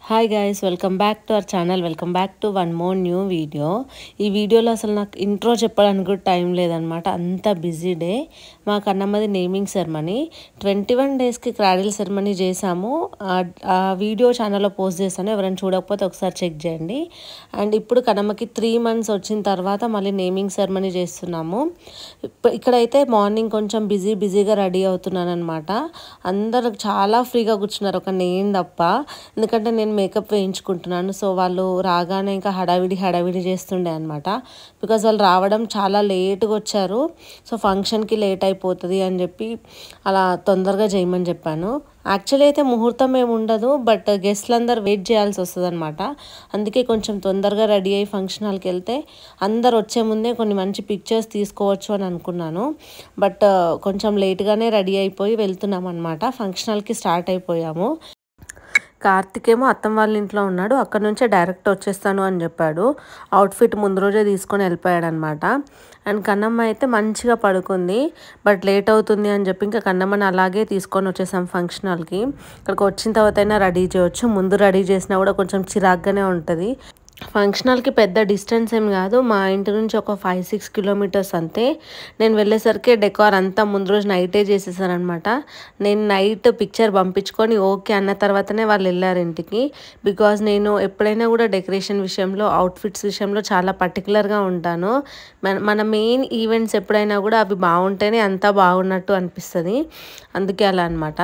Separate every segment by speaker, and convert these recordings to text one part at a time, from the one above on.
Speaker 1: Hi guys, welcome back to our channel. Welcome back to one more new video. ఈ వీడియోలో అసలు నాకు intro చెప్పడానికి కూడా టైం లేదనమాట. అంత బిజీ డే. మా కన్నమ్మది నేమింగ్ సెరమనీ 21 డేస్కి క్రాడిల్ సెరమనీ చేసాము. ఆ వీడియో ఛానల్లో పోస్ట్ చేశాను, ఎవరైనా చూడకపోతే ఒకసారి చెక్ చేయండి. అండ్ ఇప్పుడు కన్నమ్మకి 3 months వచ్చిన తర్వాత మళ్ళీ నేమింగ్ సెరమనీ చేస్తున్నాము. ఇక్కడైతే మార్నింగ్ కొంచెం బిజీగా రెడీ అవుతున్నాను అనమాట. అందరూ చాలా ఫ్రీగా కూర్చున్నారు, ఒక నేను తప్ప. ఎందుకంటే నేను మేకప్ వేయించుకుంటున్నాను. సో వాళ్ళు రాగానే ఇంకా హడావిడి చేస్తుండే అనమాట. బికాజ్ వాళ్ళు రావడం చాలా లేట్గా వచ్చారు. సో ఫంక్షన్కి లేట్ అయిపోతుంది అని చెప్పి అలా తొందరగా చేయమని చెప్పాను. యాక్చువల్లీ అయితే ముహూర్తం ఏమి ఉండదు, బట్ గెస్ట్లు అందరు వెయిట్ చేయాల్సి వస్తుంది అనమాట. అందుకే కొంచెం తొందరగా రెడీ అయ్యి ఫంక్షన్ హాల్కి వెళ్తే అందరు వచ్చే ముందే కొన్ని మంచి పిక్చర్స్ తీసుకోవచ్చు అని అనుకున్నాను. బట్ కొంచెం లేట్గానే రెడీ అయిపోయి వెళ్తున్నాం అనమాట. ఫంక్షన్ హాల్కి స్టార్ట్ అయిపోయాము. కార్తిక్ ఏమో అత్తమ్మ వాళ్ళ ఇంట్లో ఉన్నాడు, అక్కడ నుంచే డైరెక్ట్ వచ్చేస్తాను అని చెప్పాడు. అవుట్ఫిట్ ముందు రోజే తీసుకొని వెళ్ళిపోయాడు అనమాట. అండ్ కన్నమ్మ అయితే మంచిగా పడుకుంది, బట్ లేట్ అవుతుంది అని చెప్పి ఇంకా కన్నమ్మని అలాగే తీసుకొని వచ్చేసాం ఫంక్షన్ హాల్కి. ఇక్కడికి వచ్చిన తర్వాత అయినా రెడీ చేయొచ్చు, ముందు రెడీ చేసినా కూడా కొంచెం చిరాగ్గానే ఉంటుంది. ఫంక్షన్ హాల్కి పెద్ద డిస్టెన్స్ ఏం కాదు, మా ఇంటి నుంచి ఒక 5-6 kilometers అంతే. నేను వెళ్ళేసరికి డెకార్ అంతా ముందు రోజు నైటే చేసేసారనమాట. నేను నైట్ పిక్చర్ పంపించుకొని ఓకే అన్న తర్వాతనే వాళ్ళు వెళ్ళారు ఇంటికి. బికాజ్ నేను ఎప్పుడైనా కూడా డెకరేషన్ విషయంలో, అవుట్ఫిట్స్ విషయంలో చాలా పర్టికులర్గా ఉంటాను. మన మెయిన్ ఈవెంట్స్ ఎప్పుడైనా కూడా అవి బాగుంటేనే అంతా బాగున్నట్టు అనిపిస్తుంది. అందుకే అలా అనమాట.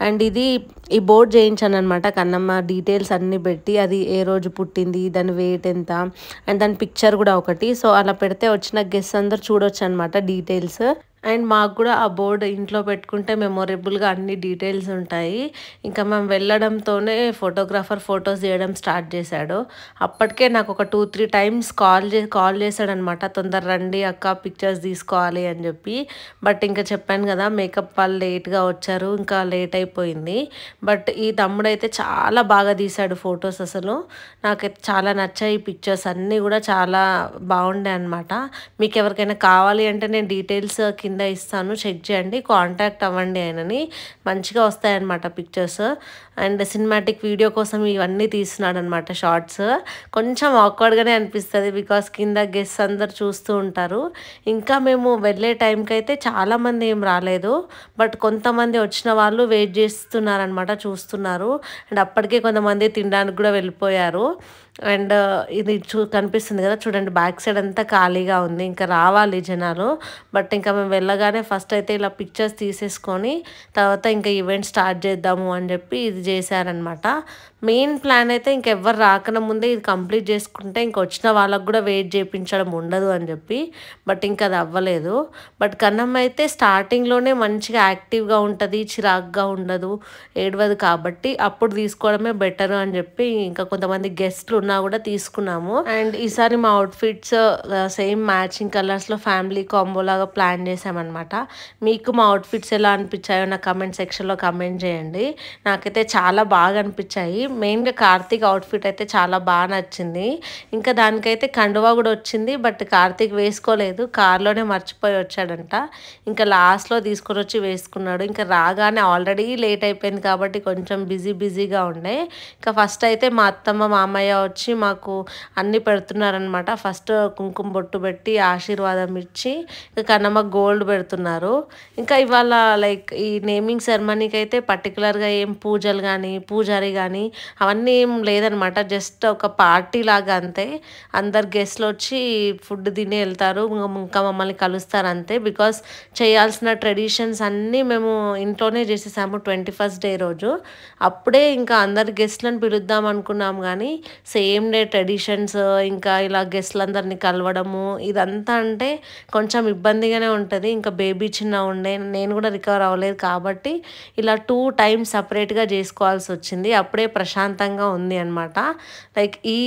Speaker 1: అండ్ ఈ బోర్డ్ చేయించాను అనమాట కన్నమ్మ డీటెయిల్స్ అన్నీ పెట్టి. అది ఏ రోజు పుట్టింది, దాని వెయిట్ ఎంత, అండ్ దాని పిక్చర్ కూడా ఒకటి. సో అలా పెడితే వచ్చిన గెస్ట్ అందరు చూడొచ్చు అనమాట డీటెయిల్స్. అండ్ మాకు కూడా ఆ బోర్డు ఇంట్లో పెట్టుకుంటే మెమొరబుల్గా అన్ని డీటెయిల్స్ ఉంటాయి. ఇంకా మేము వెళ్ళడంతోనే ఫోటోగ్రాఫర్ ఫొటోస్ చేయడం స్టార్ట్ చేశాడు. అప్పటికే నాకు ఒక 2-3 times కాల్ చేశాడనమాట, తొందర రండి అక్క పిక్చర్స్ తీసుకోవాలి అని చెప్పి. బట్ ఇంకా చెప్పాను కదా, మేకప్ వాళ్ళు లేట్గా వచ్చారు, ఇంకా లేట్ అయిపోయింది. బట్ ఈ తమ్ముడైతే చాలా బాగా తీశాడు ఫొటోస్. అసలు నాకైతే చాలా నచ్చాయి ఈ పిక్చర్స్ అన్నీ కూడా చాలా బాగుండే అనమాట. మీకు ఎవరికైనా కావాలి అంటే నేను డీటెయిల్స్ కింద ఇస్తాను, చెక్ చేయండి, కాంటాక్ట్ అవ్వండి ఆయనని. మంచిగా వస్తాయన్నమాట పిక్చర్స్. అండ్ సినిమాటిక్ వీడియో కోసం ఇవన్నీ తీస్తున్నాడు అనమాట షార్ట్స్. కొంచెం ఆక్వర్డ్గానే అనిపిస్తుంది, బికాస్ కింద గెస్ట్స్ అందరు చూస్తూ ఉంటారు. ఇంకా మేము వెళ్ళే టైంకి అయితే చాలామంది ఏం రాలేదు, బట్ కొంతమంది వచ్చిన వాళ్ళు వెయిట్ చేస్తున్నారనమాట, చూస్తున్నారు. అండ్ అప్పటికే కొంతమంది తినడానికి కూడా వెళ్ళిపోయారు. అండ్ ఇది కనిపిస్తుంది కదా చూడండి, బ్యాక్ సైడ్ అంతా ఖాళీగా ఉంది, ఇంకా రావాలి జనాలు. బట్ ఇంకా మేము వెళ్ళగానే ఫస్ట్ అయితే ఇలా పిక్చర్స్ తీసేసుకొని తర్వాత ఇంకా ఈవెంట్ స్టార్ట్ చేద్దాము అని చెప్పి ఇది చేశారనమాట. మెయిన్ ప్లాన్ అయితే ఇంకెవ్వరు రాకన ముందే ఇది కంప్లీట్ చేసుకుంటే ఇంక వచ్చిన వాళ్ళకు కూడా వెయిట్ చేయించడం ఉండదు అని చెప్పి. బట్ ఇంకా అది అవ్వలేదు. బట్ కన్నమ్మ అయితే స్టార్టింగ్లోనే మంచిగా యాక్టివ్గా ఉంటుంది, చిరాగ్గా ఉండదు, ఏడవదు. కాబట్టి అప్పుడు తీసుకోవడమే బెటర్ అని చెప్పి ఇంకా కొంతమంది గెస్ట్లు ఉన్నా కూడా తీసుకున్నాము. అండ్ ఈసారి మా అవుట్ఫిట్స్ సేమ్ మ్యాచింగ్ కలర్స్లో ఫ్యామిలీ కాంబో లాగా ప్లాన్ చేసామన్నమాట. మీకు మా అవుట్ఫిట్స్ ఎలా అనిపించాయో నా కమెంట్ సెక్షన్లో కమెంట్ చేయండి. నాకైతే చాలా బాగా అనిపించాయి. మెయిన్గా కార్తీక్ అవుట్ఫిట్ అయితే చాలా బాగా నచ్చింది. ఇంకా దానికైతే కండువా కూడా వచ్చింది, బట్ కార్తీక్ వేసుకోలేదు, కార్లోనే మర్చిపోయి వచ్చాడంట. ఇంకా లాస్ట్లో తీసుకొని వచ్చి వేసుకున్నాడు. ఇంకా రాగానే ఆల్రెడీ లేట్ అయిపోయింది కాబట్టి కొంచెం బిజీగా ఉండే. ఇంకా ఫస్ట్ అయితే మా అత్తమ్మ మామయ్య వచ్చి మాకు అన్నీ పెడుతున్నారనమాట. ఫస్ట్ కుంకుమ బొట్టు పెట్టి ఆశీర్వాదం ఇచ్చి ఇంకా కన్నమ్మ గోల్డ్ పెడుతున్నారు. ఇంకా ఇవాళ లైక్ ఈ నేమింగ్ సెరమనీకి అయితే పర్టికులర్గా ఏం పూజలు కానీ పూజారి కానీ అవన్నీ ఏం లేదనమాట. జస్ట్ ఒక పార్టీ లాగా అంతే. అందరు గెస్ట్లు వచ్చి ఫుడ్ తిని వెళ్తారు, ఇంకా మమ్మల్ని కలుస్తారు అంతే. బికాస్ చేయాల్సిన ట్రెడిషన్స్ అన్నీ మేము ఇంట్లోనే చేసేసాము 21st day రోజు. అప్పుడే ఇంకా అందరు గెస్ట్లను పిలుద్దాం అనుకున్నాం, కానీ సేమ్ డే ట్రెడిషన్స్ ఇంకా ఇలా గెస్ట్లందరినీ కలవడము ఇదంతా అంటే కొంచెం ఇబ్బందిగానే ఉంటుంది. ఇంకా బేబీ చిన్న ఉండే, నేను కూడా రికవర్ అవ్వలేదు కాబట్టి ఇలా 2 times సపరేట్గా చేసుకోవాల్సి వచ్చింది. అప్పుడే ప్రశాంతంగా ఉంది అనమాట. లైక్ ఈ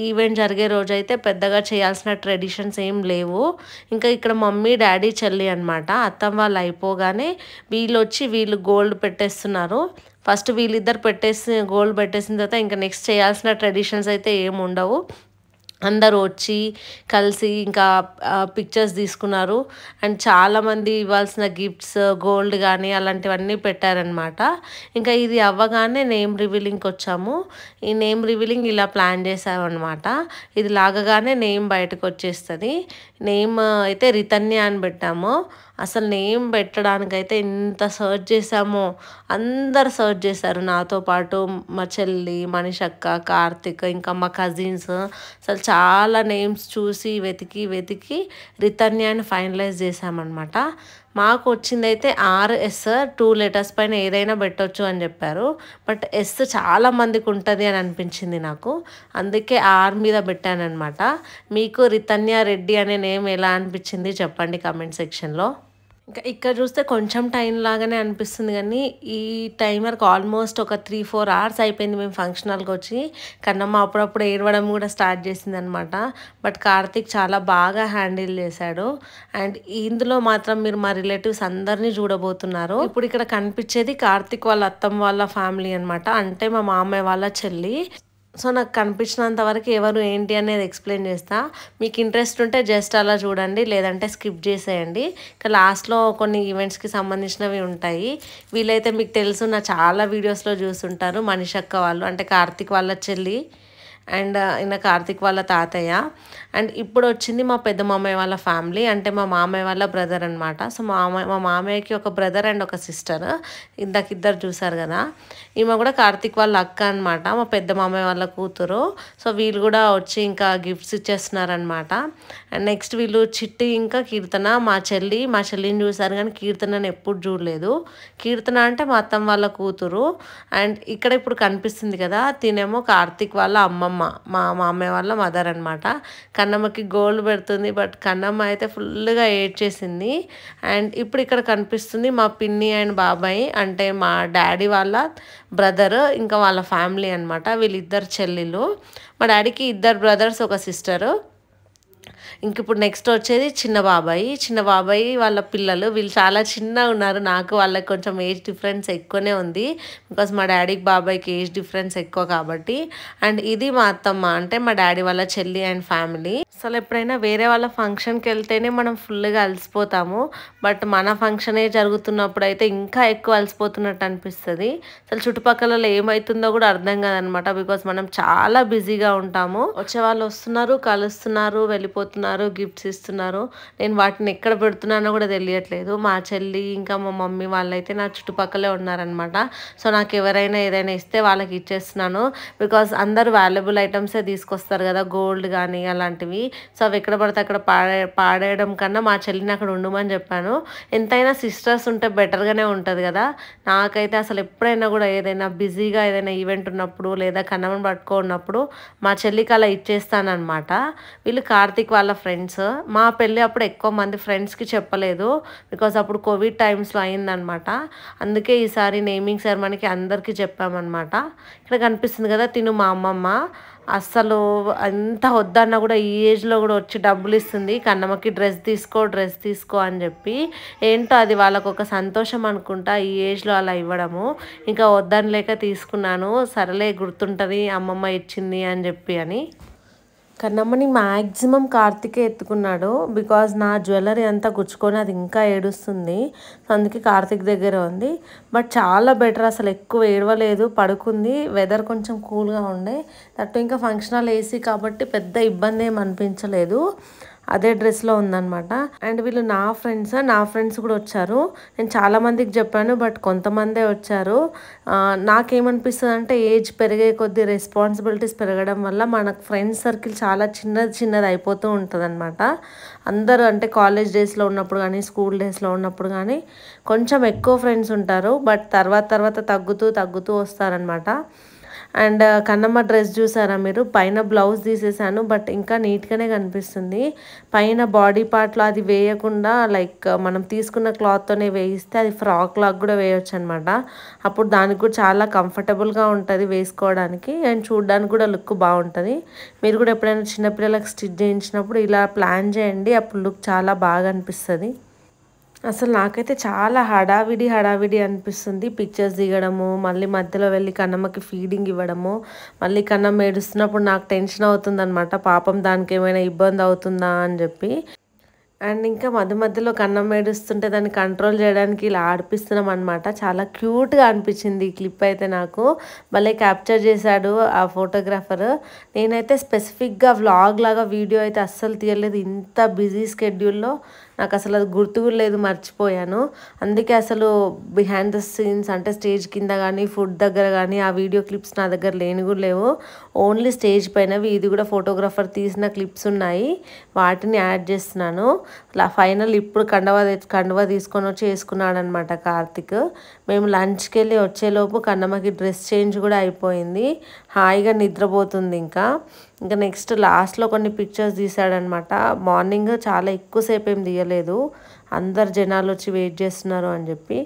Speaker 1: ఈవెంట్ జరిగే రోజు అయితే పెద్దగా చేయాల్సిన ట్రెడిషన్స్ ఏం లేవు. ఇంకా ఇక్కడ మమ్మీ డాడీ చెల్లి అనమాట. అత్తమ్మ వాళ్ళు అయిపోగానే వీళ్ళు గోల్డ్ పెట్టేస్తున్నారు. ఫస్ట్ వీళ్ళిద్దరు గోల్డ్ పెట్టేసిన తర్వాత ఇంకా నెక్స్ట్ చేయాల్సిన ట్రెడిషన్స్ అయితే ఏమి ఉండవు. అందరూ వచ్చి కలిసి ఇంకా పిక్చర్స్ తీసుకున్నారు. అండ్ చాలామంది ఇవ్వాల్సిన గిఫ్ట్స్ గోల్డ్ కానీ అలాంటివన్నీ పెట్టారనమాట. ఇంకా ఇది అవ్వగానే నేమ్ రివీలింగ్కి వచ్చాము. ఈ నేమ్ రివీలింగ్ ఇలా ప్లాన్ చేసామన్నమాట. ఇది లాగగానే నేమ్ బయటకు వచ్చేస్తుంది. నేమ్ అయితే రితన్య అని పెట్టాము. అసలు నేమ్ పెట్టడానికైతే ఎంత సర్చ్ చేసామో, అందరు సర్చ్ చేశారు నాతో పాటు. మా చెల్లి, మనిషక్క, కార్తిక్, ఇంకా మా కజిన్స్ అసలు చాలా నేమ్స్ చూసి వెతికి రితన్య అని ఫైనలైజ్ చేసామన్నమాట. మాకు వచ్చిందైతే RS 2 లెటర్స్ పైన ఏదైనా పెట్టొచ్చు అని చెప్పారు. బట్ S చాలా మందికి ఉంటుంది అని అనిపించింది నాకు. అందుకే R మీద పెట్టానన్నమాట. మీకు రితన్య రెడ్డి అనే నేమ్ ఎలా అనిపించింది చెప్పండి కామెంట్ సెక్షన్లో. ఇంకా ఇక్కడ చూస్తే కొంచెం టైం లాగానే అనిపిస్తుంది కానీ ఈ టైమర్కి ఆల్మోస్ట్ ఒక 3-4 అవర్స్ అయిపోయింది మేము ఫంక్షన్ హాల్కి వచ్చి. కన్నమ్మ అప్పుడప్పుడు ఏడవడం కూడా స్టార్ట్ చేసింది అనమాట. బట్ కార్తిక్ చాలా బాగా హ్యాండిల్ చేశాడు. అండ్ ఇందులో మాత్రం మీరు మా రిలేటివ్స్ అందరినీ చూడబోతున్నారు. ఇప్పుడు ఇక్కడ కనిపించేది కార్తిక్ వాళ్ళ అత్తమ్మ వాళ్ళ ఫ్యామిలీ అనమాట. అంటే మా మామయ్య వాళ్ళ చెల్లి. సో నాకు కనిపించినంత వరకు ఎవరు ఏంటి అనేది ఎక్స్ప్లెయిన్ చేస్తా. మీకు ఇంట్రెస్ట్ ఉంటే జస్ట్ అలా చూడండి, లేదంటే స్కిప్ చేసేయండి. ఇంకా లాస్ట్లో కొన్ని ఈవెంట్స్కి సంబంధించినవి ఉంటాయి. వీళ్ళైతే మీకు తెలుసు, నా చాలా వీడియోస్లో చూస్తుంటారు. మనిషక్క వాళ్ళు అంటే కార్తిక్ వాళ్ళ చెల్లి అండ్ ఈయన కార్తిక్ వాళ్ళ తాతయ్య. అండ్ ఇప్పుడు వచ్చింది మా పెద్ద మామయ్య వాళ్ళ ఫ్యామిలీ, అంటే మా మామయ్య వాళ్ళ బ్రదర్ అనమాట. సో మా మామయ్యకి ఒక బ్రదర్ అండ్ ఒక సిస్టర్, ఇద్దరు చూసారు కదా. ఈమె కూడా కార్తిక్ వాళ్ళ అక్క అనమాట, మా పెద్ద మామయ్య వాళ్ళ కూతురు. సో వీళ్ళు కూడా వచ్చి ఇంకా గిఫ్ట్స్ ఇచ్చేస్తున్నారనమాట. అండ్ నెక్స్ట్ వీళ్ళు చిట్టి ఇంకా కీర్తన, మా చెల్లిని చూసారు కానీ కీర్తనని ఎప్పుడు చూడలేదు. కీర్తన అంటే మా అత్తమ్మ వాళ్ళ కూతురు. అండ్ ఇక్కడ ఇప్పుడు కనిపిస్తుంది కదా, తినేమో కార్తిక్ వాళ్ళ అమ్మమ్మ, మా మామయ్య వాళ్ళ మదర్ అనమాట. కన్నమ్మకి గోల్డ్ పెడుతుంది, బట్ కన్నమ్మ అయితే ఫుల్గా ఏడ్చేసింది. అండ్ ఇప్పుడు ఇక్కడ కనిపిస్తుంది మా పిన్ని అండ్ బాబాయ్, అంటే మా డాడీ వాళ్ళ బ్రదర్ ఇంకా వాళ్ళ ఫ్యామిలీ అనమాట. వీళ్ళిద్దరు చెల్లెలు. మా డాడీకి 2 బ్రదర్స్ ఒక సిస్టరు. ఇంక ఇప్పుడు నెక్స్ట్ వచ్చేది చిన్న బాబాయ్ వాళ్ళ పిల్లలు. వీళ్ళు చాలా చిన్నగా ఉన్నారు. నాకు వాళ్ళకి కొంచెం ఏజ్ డిఫరెన్స్ ఎక్కువనే ఉంది, బికాస్ మా డాడీకి బాబాయ్కి ఏజ్ డిఫరెన్స్ ఎక్కువ కాబట్టి. అండ్ ఇది మా అత్తమ్మ, అంటే మా డాడీ వాళ్ళ చెల్లి అండ్ ఫ్యామిలీ. అసలు ఎప్పుడైనా వేరే వాళ్ళ ఫంక్షన్కి వెళ్తేనే మనం ఫుల్గా అలసిపోతాము. బట్ మన ఫంక్షనే జరుగుతున్నప్పుడు అయితే ఇంకా ఎక్కువ అలసిపోతున్నట్టు అనిపిస్తుంది. అసలు చుట్టుపక్కల ఏమవుతుందో కూడా అర్థం కాదనమాట, బికాస్ మనం చాలా బిజీగా ఉంటాము. వచ్చే వాళ్ళు వస్తున్నారు, కలుస్తున్నారు, వెళ్ళిపోతున్నారు, గిఫ్ట్స్ ఇస్తున్నారు. నేను వాటిని ఎక్కడ పెడుతున్నానో కూడా తెలియట్లేదు. మా చెల్లి ఇంకా మా మమ్మీ వాళ్ళైతే నా చుట్టుపక్కలే ఉన్నారనమాట. సో నాకు ఎవరైనా ఏదైనా ఇస్తే వాళ్ళకి ఇచ్చేస్తున్నాను, బికాస్ అందరూ వాల్యుబుల్ ఐటమ్సే తీసుకొస్తారు కదా, గోల్డ్ కానీ అలాంటివి. సో అవి ఎక్కడ పడితే అక్కడ పాడేయడం కన్నా మా చెల్లిని అక్కడ ఉండమని చెప్పాను. ఎంతైనా సిస్టర్స్ ఉంటే బెటర్గానే ఉంటుంది కదా. నాకైతే అసలు ఎప్పుడైనా కూడా ఏదైనా బిజీగా ఏదైనా ఈవెంట్ ఉన్నప్పుడు లేదా కన్నమని పట్టుకున్నప్పుడు మా చెల్లికి అలా ఇచ్చేస్తానమాట. వీళ్ళు కార్తిక్ వాళ్ళ ఫ్రెండ్స్. మా పెళ్ళి అప్పుడు ఎక్కువ మంది ఫ్రెండ్స్కి చెప్పలేదు, బికాస్ అప్పుడు కోవిడ్ టైమ్స్లో అయిందనమాట. అందుకే ఈసారి నేమింగ్ సెరమనీకి అందరికీ చెప్పామన్నమాట. ఇక్కడ కనిపిస్తుంది కదా తిను మా అమ్మమ్మ. అస్సలు ఎంత వద్దన్నా కూడా ఈ ఏజ్లో కూడా వచ్చి డబ్బులు ఇస్తుంది. కన్నమ్మకి డ్రెస్ తీసుకో అని చెప్పి. ఏంటో అది వాళ్ళకు ఒక సంతోషం అనుకుంటా ఈ ఏజ్లో అలా ఇవ్వడము. ఇంకా వద్దని లేక తీసుకున్నాను, సరేలే గుర్తుంటుంది అమ్మమ్మ ఇచ్చింది అని చెప్పి అని. కన్నమ్మని మ్యాక్సిమం కార్తికే ఎత్తుకున్నాడు, బికాజ్ నా జ్యువెలరీ అంతా గుచ్చుకొని అది ఇంకా ఏడుస్తుంది. సో అందుకే కార్తిక్ దగ్గర ఉంది. బట్ చాలా బెటర్, అసలు ఎక్కువ ఏడవలేదు, పడుకుంది. వెదర్ కొంచెం కూల్గా ఉండే, దట్టు ఇంకా ఫంక్షన్ హాల్ AC కాబట్టి పెద్ద ఇబ్బంది ఏమి అనిపించలేదు. అదే డ్రెస్లో ఉందన్నమాట. అండ్ వీళ్ళు నా ఫ్రెండ్స్ కూడా వచ్చారు. నేను చాలామందికి చెప్పాను, బట్ కొంతమందే వచ్చారు. నాకేమనిపిస్తుంది అంటే ఏజ్ పెరిగే కొద్దీ రెస్పాన్సిబిలిటీస్ పెరగడం వల్ల మనకు ఫ్రెండ్స్ సర్కిల్ చాలా చిన్నది అయిపోతూ ఉంటుంది అనమాట. అందరూ అంటే కాలేజ్ డేస్లో ఉన్నప్పుడు కానీ స్కూల్ డేస్లో ఉన్నప్పుడు కానీ కొంచెం ఎక్కువ ఫ్రెండ్స్ ఉంటారు, బట్ తర్వాత తగ్గుతూ వస్తారనమాట. అండ్ కన్నమ్మ డ్రెస్ చూసారా మీరు, పైన బ్లౌజ్ తీసేసాను, బట్ ఇంకా నీట్గానే కనిపిస్తుంది. పైన బాడీ పార్ట్లో అది వేయకుండా లైక్ మనం తీసుకున్న క్లాత్తోనే వేయిస్తే అది ఫ్రాక్ లాగా కూడా వేయొచ్చు అనమాట. అప్పుడు దానికి కూడా చాలా కంఫర్టబుల్గా ఉంటుంది వేసుకోవడానికి, అండ్ చూడడానికి కూడా లుక్ బాగుంటుంది. మీరు కూడా ఎప్పుడైనా చిన్నపిల్లలకు స్టిచ్ చేయించినప్పుడు ఇలా ప్లాన్ చేయండి, అప్పుడు లుక్ చాలా బాగా అనిపిస్తుంది. అసలు నాకైతే చాలా హడావిడి అనిపిస్తుంది. పిక్చర్స్ దిగడము, మళ్ళీ మధ్యలో వెళ్ళి కన్నమ్మకి ఫీడింగ్ ఇవ్వడము, మళ్ళీ కన్నమ్మ ఏడుస్తున్నప్పుడు నాకు టెన్షన్ అవుతుందనమాట. పాపం దానికేమైనా ఇబ్బంది అవుతుందా అని చెప్పి. అండ్ ఇంకా మధ్యలో కన్నం ఏడుస్తుంటే దాన్ని కంట్రోల్ చేయడానికి ఇలా ఆడిపిస్తున్నాం అనమాట. చాలా క్యూట్గా అనిపించింది ఈ క్లిప్ అయితే నాకు. భలే క్యాప్చర్ చేశాడు ఆ ఫోటోగ్రాఫర్. నేనైతే స్పెసిఫిక్గా వ్లాగ్ లాగా వీడియో అయితే అస్సలు తీయలేదు. ఇంత బిజీ స్కెడ్యూల్లో నాకు అసలు అది గుర్తు కూడా లేదు, మర్చిపోయాను. అందుకే అసలు బిహైండ్ ద సీన్స్ అంటే స్టేజ్ కింద కానీ ఫుడ్ దగ్గర కానీ ఆ వీడియో క్లిప్స్ నా దగ్గర లేని కూడా లేవు. ఓన్లీ స్టేజ్ పైనవి. ఇది కూడా ఫోటోగ్రాఫర్ తీసిన క్లిప్స్ ఉన్నాయి, వాటిని యాడ్ చేస్తున్నాను. ఫైనల్ ఇప్పుడు కండువా తీసుకొని వచ్చి వేసుకున్నాడు అనమాట కార్తిక్. మేము లంచ్కి వెళ్ళి వచ్చేలోపు కన్నమ్మకి డ్రెస్ చేంజ్ కూడా అయిపోయింది. హాయిగా నిద్రపోతుంది. ఇంకా నెక్స్ట్ లాస్ట్లో కొన్ని పిక్చర్స్ తీసాడనమాట. మార్నింగ్ చాలా ఎక్కువసేపు ఏం తీయలేదు, అందరు జనాలు వచ్చి వెయిట్ చేస్తున్నారు అని చెప్పి.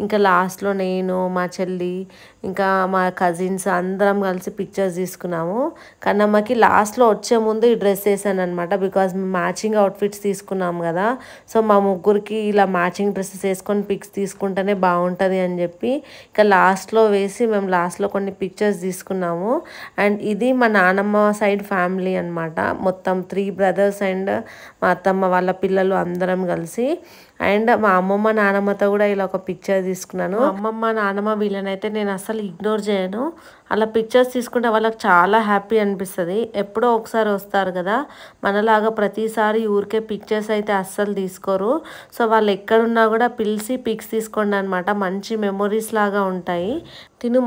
Speaker 1: ఇంకా లాస్ట్లో నేను, మా చెల్లి, ఇంకా మా కజిన్స్ అందరం కలిసి పిక్చర్స్ తీసుకున్నాము. కన్నమ్మకి లాస్ట్లో వచ్చే ముందు ఈ డ్రెస్ వేసాను అనమాట. బికాజ్ మేము మ్యాచింగ్ అవుట్ఫిట్స్ తీసుకున్నాము కదా, సో మా ముగ్గురికి ఇలా మ్యాచింగ్ డ్రెస్సెస్ వేసుకొని పిక్స్ తీసుకుంటేనే బాగుంటుంది అని చెప్పి ఇంకా లాస్ట్లో వేసి మేము లాస్ట్లో కొన్ని పిక్చర్స్ తీసుకున్నాము. అండ్ ఇది మా నానమ్మ సైడ్ ఫ్యామిలీ అనమాట. మొత్తం 3 బ్రదర్స్ అండ్ మా అత్తమ్మ వాళ్ళ పిల్లలు అందరం కలిసి. అండ్ మా అమ్మమ్మ నానమ్మతో కూడా ఇలా ఒక పిక్చర్ తీసుకున్నాను. అమ్మమ్మ నానమ్మ వీళ్ళనైతే నేను అసలు ఇగ్నోర్ చేయను. అలా పిక్చర్స్ తీసుకుంటే వాళ్ళకి చాలా హ్యాపీ అనిపిస్తుంది. ఎప్పుడో ఒకసారి వస్తారు కదా, మనలాగా ప్రతిసారి ఊరికే పిక్చర్స్ అయితే అస్సలు తీసుకోరు. సో వాళ్ళు ఎక్కడున్నా కూడా పిలిచి పిక్స్ తీసుకోండి అనమాట. మంచి మెమొరీస్ లాగా ఉంటాయి.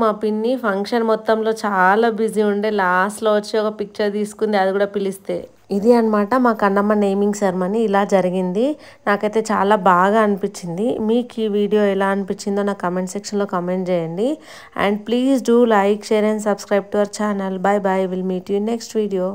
Speaker 1: మా పిన్ని ఫంక్షన్ మొత్తంలో చాలా బిజీ ఉండే, లాస్ట్లో వచ్చి ఒక పిక్చర్ తీసుకుంది, అది కూడా పిలిస్తే. ఇది అనమాట మా కన్నమ్మ నేమింగ్ సెరమనీ. ఇలా జరిగింది. నాకైతే చాలా బాగా అనిపించింది. మీకు ఈ వీడియో ఎలా అనిపించిందో నా కమెంట్ సెక్షన్లో కమెంట్ చేయండి. And please do like, share and subscribe to our channel. By by. Will meet you next video.